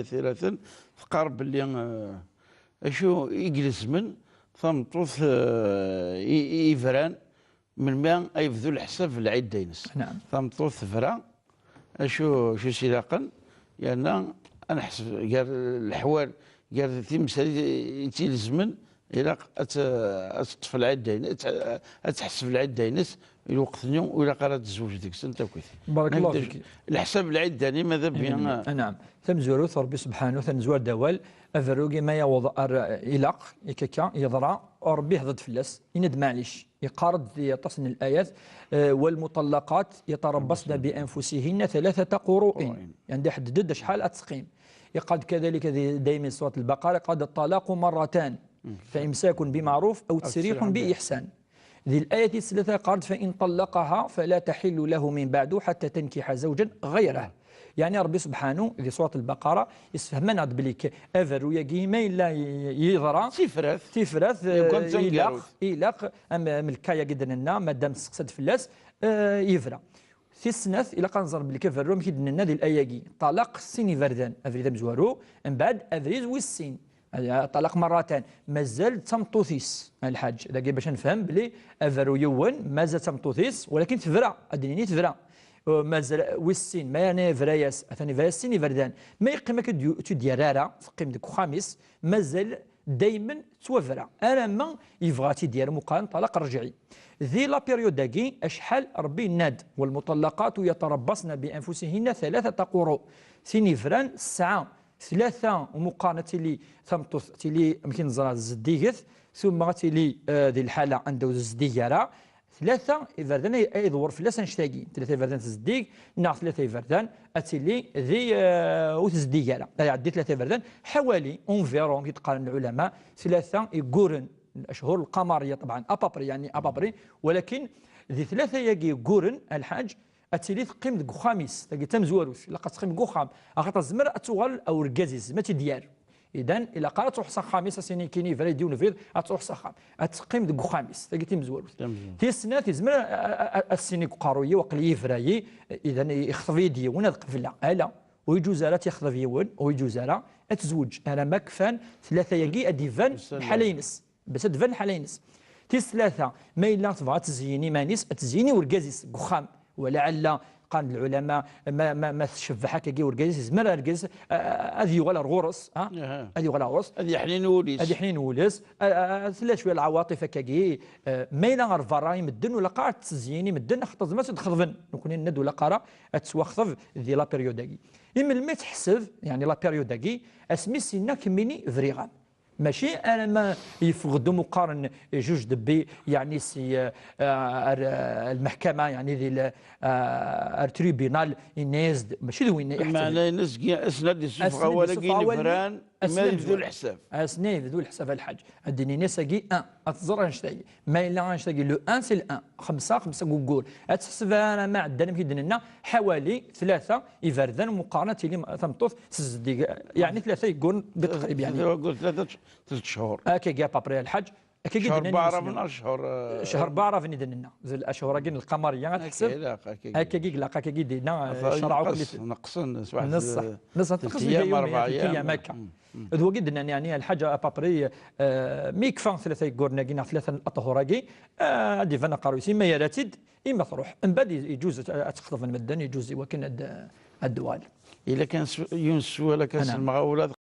ثلاثا تقارب اللي اشو يجلس من ثمطوث يفران من ما يبذل الحساب في العيد دينس. نعم. ثمطوث فرا اشو سلاقا يعني انا حسب قال الحوال قال تمثال تيلزمن الى تطفى العيد دينس تحسب العيد دينس الوقت اليوم ولا قرات الزوج ديك انت كويس. بارك الله فيك. الحساب العيد داني ماذا بيان. نعم. ثم زوروث ربي سبحانه ثنزوار دوال افروغي ما يوضع الى يكاكا يضرع ربي هضد فلاس يند معليش يقارض تصن الايات والمطلقات يتربصن بانفسهن 3 قروء يعني حدد شحال اتسقيم يقعد كذلك دائما سوره البقره قد الطلاق مرتان فامساك بمعروف او تسريح باحسان. ذي الآية الثلاثة قالت فإن طلقها فلا تحل له من بعد حتى تنكح زوجا غيره. يعني ربي سبحانه في سورة البقرة يسفهمنا بليك أفر ويجي ما إلا يضرع تفرث إلاق أما ملكايا جدا لنا مادام سقسد فلاس يفرع في السنة إلى قنصر بليك أفر مكيد لنا ذي الآية طلاق سيني فردان أفريد مزوارو من بعد أفريز والسين طلاق مرتين مازال تمطوثيس الحاج داكي باش نفهم بلي افرو يون مازال تمطوثيس ولكن تفرع اديني تفرع مازال ويسين ما يعني فراياس ثاني فاسين فردان ما يقيم تديرارا تقيم ديك خامس مازال دائما توفرع انا ما يبغى تدير مقارن طلاق رجعي ذي لا بيريود داكي اشحال ربي ناد والمطلقات يتربصن بانفسهن 3 قروء سيني فران الساعه 3 ومقارنة اللي ثمطوث تلي يمكن نزرع الزديقث ثم تلي ذي الحالة عنده الزديقة 3 فردان يدور فلاس نشتاقي 3 فردان تزديق ناع 3 فردان اتلي ذي وتزديقة يعدي 3 فردان حوالي اونفيرون كيتقارن العلماء 3 يقورن الاشهر القمرية طبعا ابابري يعني ابابري ولكن ذي 3 يقورن الحاج اتيلي تقيم ديك خامس تاكي تمزواروش الا تقيم كو خام اخاطر الزمر اتوغل او ركازيز ما تديار اذا الا قالت تروح صا خامس سيني كيني فري ديون فيض تروح صا خام تقيم ديك خامس تاكي تمزواروش تي السنه تزمر السيني قارويه وقلي فراي اذا يخطف يدي ونا القفله الا ويجوز راه تيخطف يون ويجوز راه تزوج انا ما كفان 3 ياكي اديفان حالينس بس تفان حالينس تي 3 ما الا تبغى تزيني مانيس تزيني وركازيس كخام ولعل قال العلماء ما تشبح هكا وركاز زمر ركاز هذه ولا الغرس هذه ولا غرس هذه حنين وليس هذه حنين وليس ثلاث شويه العواطف هكاكي ما يلا غير فراي مدن ولا قاعد تزيني مدن خطز ما تخطفن نكون ند ولا قرا تسوخطف ذي لا بيريوداكي اما ما تحسب يعني لا بيريوداكي اسمي سينا كميني فريغان ماشي انا ما يفقدوا مقارن جوج دبي يعني سي المحكمه يعني ذي التريبينال يناز ماشي ذوين معناه يناز اسند الصفقه ولكن فران ما يبذل الحساب اسني يبذل الحساب الحاج اديني ناس كي 1 اتزرع نشتاقي ما الا نشتاقي لو 1 سي 1 5 كوكور تحسب انا ما عندنا كيدنا لنا حوالي 3 يفردان مقارنه اللي تمطوث يعني 3 يكون بالتقريب يعني يقول 3 شهور هكا كاع بابري الحاج شهر 4 من اشهر شهر 4 فين دنا زي الاشهر كاين القمريه غتحسب هكا كي لاقا كي دينا شرعوا نقصن نص تقص ايام 4 ايام هكا هو قدنا يعني الحاجه بابري ميكفان 3 يقولنا كاين 3 الاطهر كي هادي فانا قروسي ما يراتد اما تروح من بعد يجوز تخطف المدن يجوز وكان الدوال الا كان يونس ولا كاس المغاوله